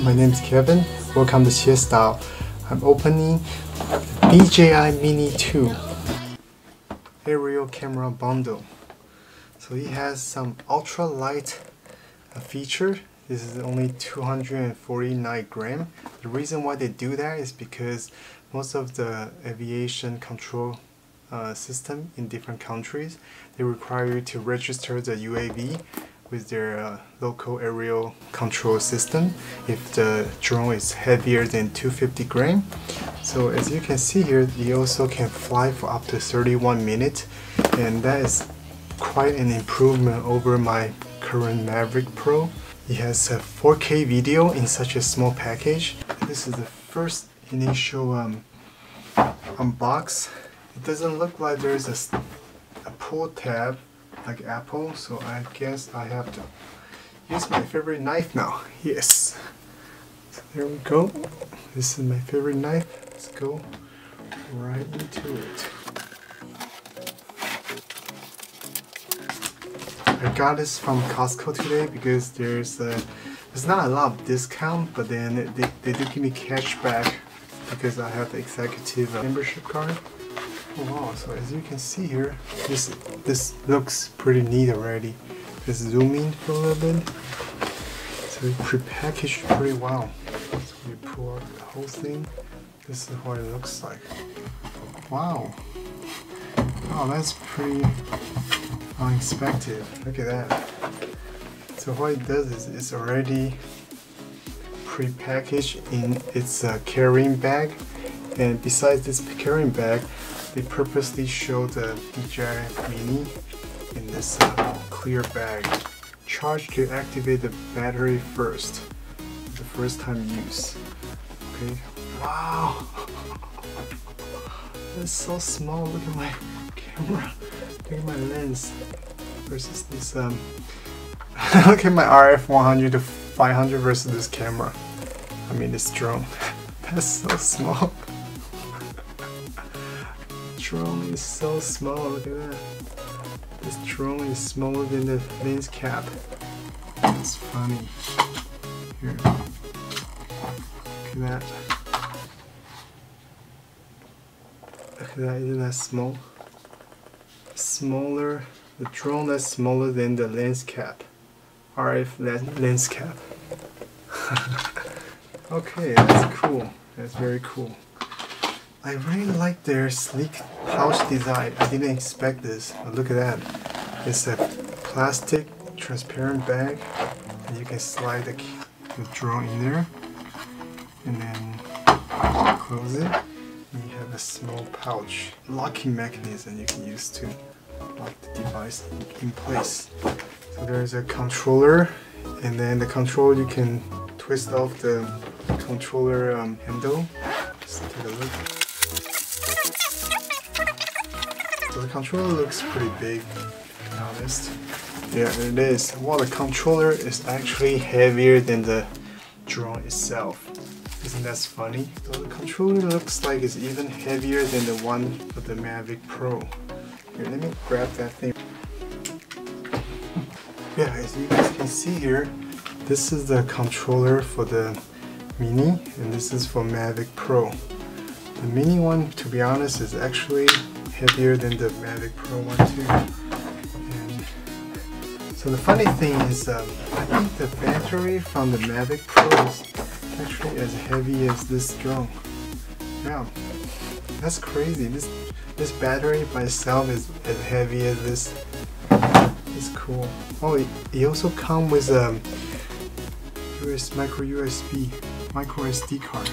my name is Kevin. Welcome to Xie Style. I'm opening DJI Mini 2 aerial camera bundle. So it has some ultra light feature. This is only 249 grams. The reason why they do that is because most of the aviation control system in different countries, they require you to register the UAV with their local aerial control system if the drone is heavier than 250 grams. So as you can see here, it also can fly for up to 31 minutes, and that is quite an improvement over my current Maverick Pro. It has a 4K video in such a small package. This is the first initial unbox. It doesn't look like there's a pull tab like Apple, so I guess I have to use my favorite knife now. Yes. So there we go. This is my favorite knife. Let's go right into it. I got this from Costco today because there's not a lot of discount, but then they do give me cashback because I have the executive membership card. Oh wow, so as you can see here, this looks pretty neat already. Just zoom in for a little bit. So it's pre-packaged pretty well. So you pull out the whole thing. This is what it looks like. Wow. Oh, that's pretty unexpected. Look at that. So what it does is it's already pre-packaged in its carrying bag, and besides this carrying bag, they purposely show the DJI Mini in this clear bag. Charge to activate the battery first, the first time use. Okay. Wow. That's so small. Look at my camera. Look at my lens versus this. Look at my RF 100 to 500 versus this camera. I mean this drone. That's so small. Drone is so small. Look at that. This drone is smaller than the lens cap. That's funny. Here. Look at that. Look at that. Isn't that small? Smaller. The drone that's smaller than the lens cap. RF lens cap. Okay, that's cool. That's very cool. I really like their sleek pouch design. I didn't expect this, but look at that. It's a plastic transparent bag, and you can slide the drone in there, and then close it, and you have a small pouch locking mechanism you can use to lock the device in place. So there's a controller, and then the controller you can twist off the controller handle. Let's take a look. So the controller looks pretty big, to be honest. Yeah, it is. Well, the controller is actually heavier than the drone itself. Isn't that funny? So the controller looks like it's even heavier than the one for the Mavic Pro. Here, let me grab that thing. Yeah, as you guys can see here, this is the controller for the Mini, and this is for Mavic Pro. The Mini one, to be honest, is actually heavier than the Mavic Pro one too. And so the funny thing is, I think the battery from the Mavic Pro is actually as heavy as this drone. Yeah, that's crazy. This battery by itself is as heavy as this. It's cool. Oh, it also comes with a micro SD card.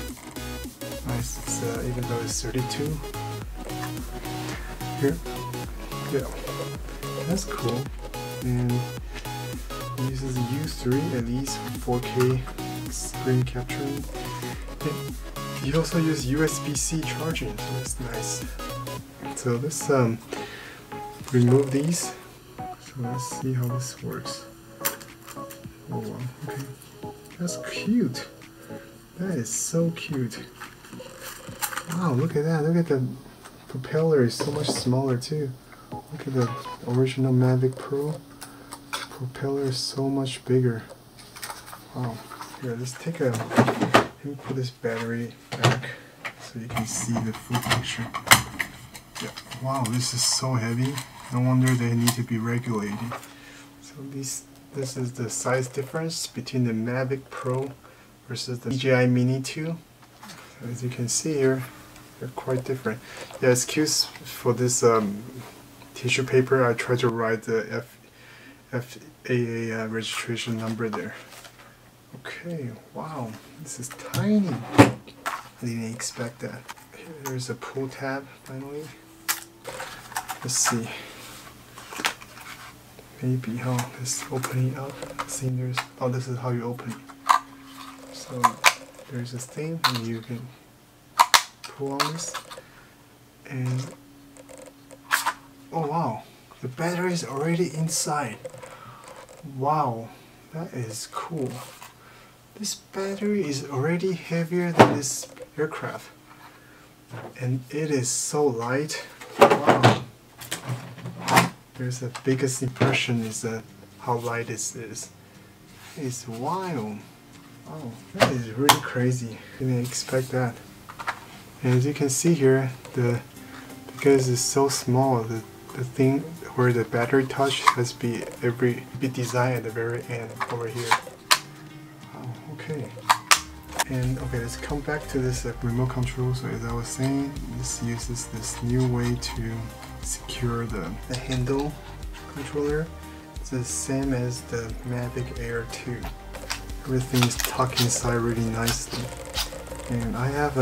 Nice. It's, even though it's 32. Here. Yeah. That's cool. And it uses a U3 at least for 4K screen capturing. And you also use USB-C charging, so that's nice. So let's remove these. So let's see how this works. Oh wow, okay. That's cute. That is so cute. Wow, look at that. Look at the propeller is so much smaller too. Look at the original Mavic Pro. The propeller is so much bigger. Wow. Here, let's take a. Let me put this battery back so you can see the full picture. Yeah. Wow, this is so heavy. No wonder they need to be regulated. So this is the size difference between the Mavic Pro versus the DJI Mini 2. So as you can see here, they're quite different. Yeah, excuse for this tissue paper. I tried to write the FAA registration number there. Okay, wow, this is tiny. I didn't expect that. Here's a pull tab finally. Let's see. Maybe let's open it up. See, there's this is how you open it. So there's this thing, and you can pull on this, and oh wow, the battery is already inside. Wow, that is cool. This battery is already heavier than this aircraft, and it is so light. Wow. There's the biggest impression is how light this is. It's wild. Oh, that is really crazy. Didn't expect that. And as you can see here, because it's so small, the thing where the battery touch has to be designed at the very end over here. Oh, okay. And okay, let's come back to this remote control. So as I was saying, this uses this new way to secure the handle controller. It's the same as the Mavic Air 2. Everything is tucked inside really nicely. And I have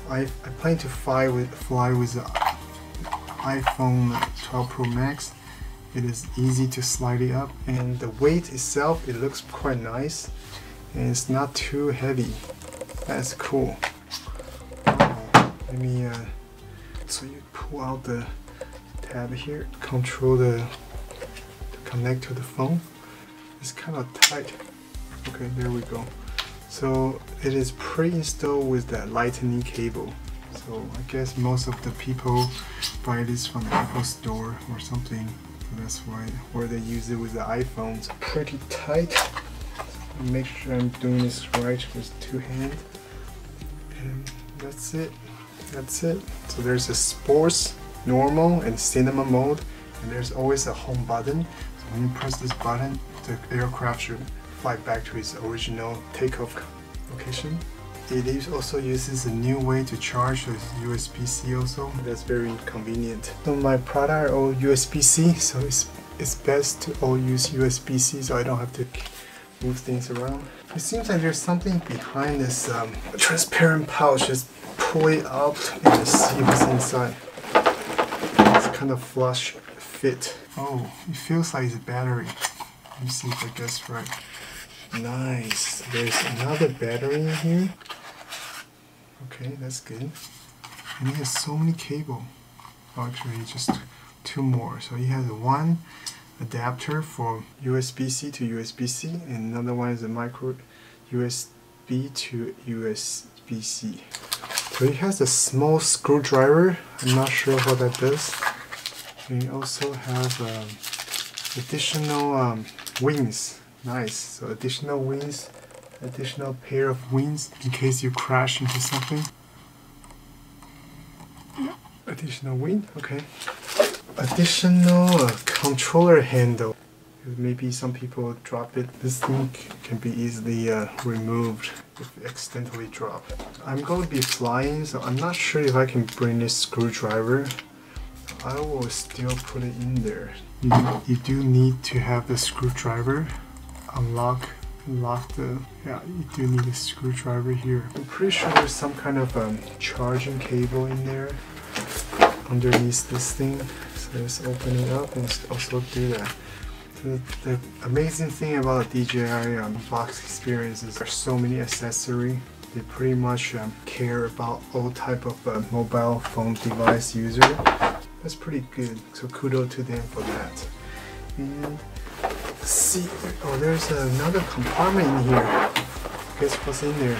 I plan to fly with the iPhone 12 Pro Max. It is easy to slide it up, and the weight itself, it looks quite nice, and it's not too heavy. That's cool. Wow. Let me so you pull out the tab here, control to connect to the phone. It's kind of tight. Okay, there we go. So it is pre-installed with that lightning cable. So I guess most of the people buy this from the Apple store or something. So that's where they use it with the iPhones. Pretty tight. Make sure I'm doing this right with two hands. And that's it. That's it. So there's a sports, normal, and cinema mode. And there's always a home button. So when you press this button, the aircraft should fly back to its original takeoff location. It also uses a new way to charge with USB-C also. That's very convenient. So my product are all USB-C, so it's best to all use USB-C so I don't have to move things around. It seems like there's something behind this transparent pouch. Just pull it out and see what's inside. It's kind of flush fit. Oh, it feels like it's a battery. Let me see if I guess right. Nice. There's another battery in here. Okay, that's good. And he has so many cables. Oh, actually, just two more. So he has one adapter for USB-C to USB-C, and another one is a micro USB to USB-C. So he has a small screwdriver. I'm not sure what that does. And he also has additional wings. Nice. So additional wings, additional pair of wings in case you crash into something. Additional wing. Okay. Additional controller handle. Maybe some people drop it. This thing can be easily removed if you accidentally drop. I'm going to be flying, so I'm not sure if I can bring this screwdriver. I will still put it in there. You do need to have the screwdriver. Unlock the, yeah, you do need a screwdriver here. I'm pretty sure there's some kind of charging cable in there underneath this thing. So let's open it up and also do that. The amazing thing about the DJI Unbox experience is there's so many accessories. They pretty much care about all type of mobile phone device user. That's pretty good. So kudos to them for that. And let's see. Oh, there's another compartment in here. Guess what's in there?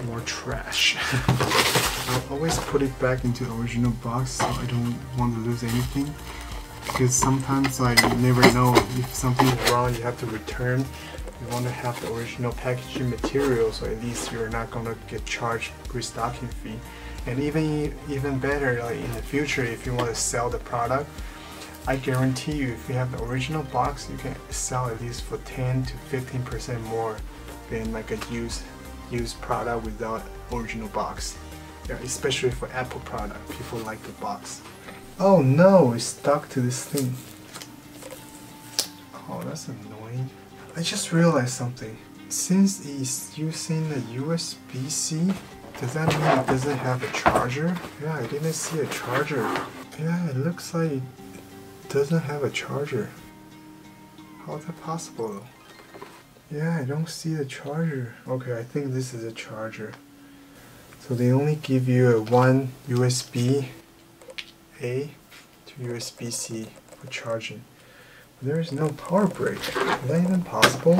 More trash. I'll always put it back into the original box so I don't want to lose anything. Because sometimes I never know if something is wrong, you have to return you want to have the original packaging material, so at least you're not gonna get charged restocking fee. And even better, like in the future, if you want to sell the product, I guarantee you, if you have the original box, you can sell at least for 10 to 15% more than like a used product without original box. Yeah, especially for Apple product, people like the box. Oh no, it's stuck to this thing. Oh, that's annoying. I just realized something. Since it's using a USB-C, does that mean it doesn't have a charger? Yeah, I didn't see a charger. Yeah, it looks like it doesn't have a charger. How is that possible though? Yeah, I don't see the charger. Okay, I think this is a charger. So they only give you a one USB-A to USB-C for charging. There is no power brick. Is that even possible?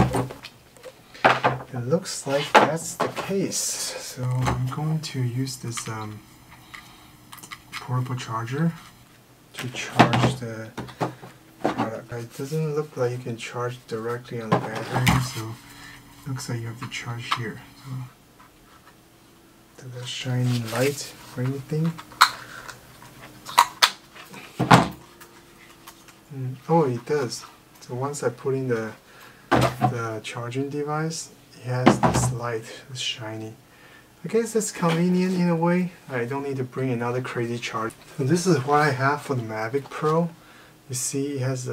It looks like that's the case. So I'm going to use this portable charger to charge the product. It doesn't look like you can charge directly on the battery, so it looks like you have to charge here. So, does that shiny light or anything? Oh, it does. So once I put in the charging device, it has this light, it's shiny. I guess it's convenient in a way. I don't need to bring another crazy charger. So this is what I have for the Mavic Pro. You see, it has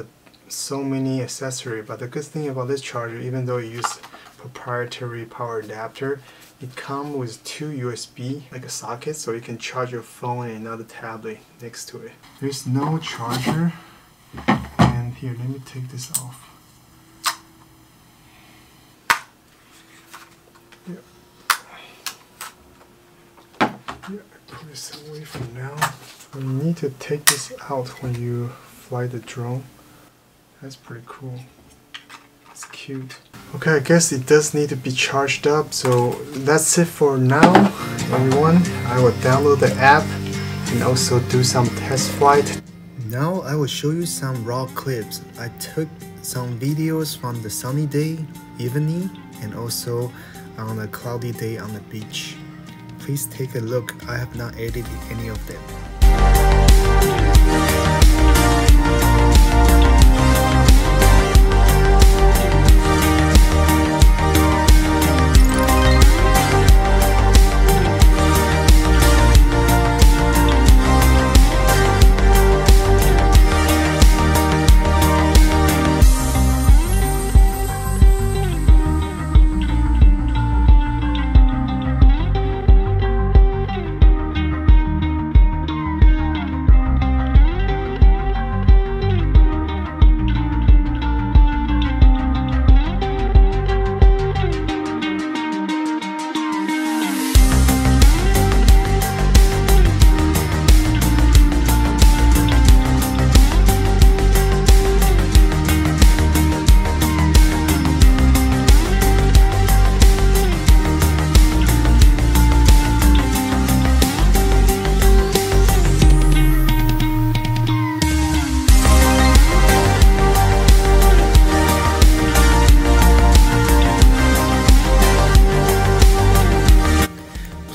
so many accessories, but the good thing about this charger, even though it uses proprietary power adapter, it comes with two USB like a socket, so you can charge your phone and another tablet next to it. There's no charger. And here, let me take this off. Yeah, I put this away for now. You need to take this out when you fly the drone. That's pretty cool. It's cute. Okay, I guess it does need to be charged up, so that's it for now, everyone. I will download the app and also do some test flight. Now I will show you some raw clips. I took some videos from the sunny day, evening, and also on a cloudy day on the beach. Please take a look. I have not edited any of them.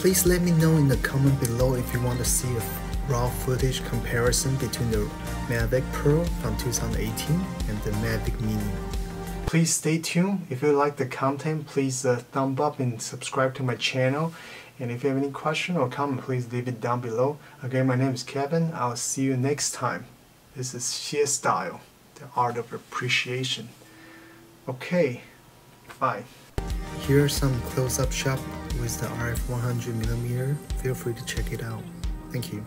Please let me know in the comment below if you want to see a raw footage comparison between the Mavic Pro from 2018 and the Mavic Mini. Please stay tuned. If you like the content, please thumb up and subscribe to my channel. And if you have any question or comment, please leave it down below. Again, my name is Kevin. I'll see you next time. This is Sheer Style, the art of appreciation. Okay, bye. Here are some close-up shots with the RF 100mm. Feel free to check it out. Thank you.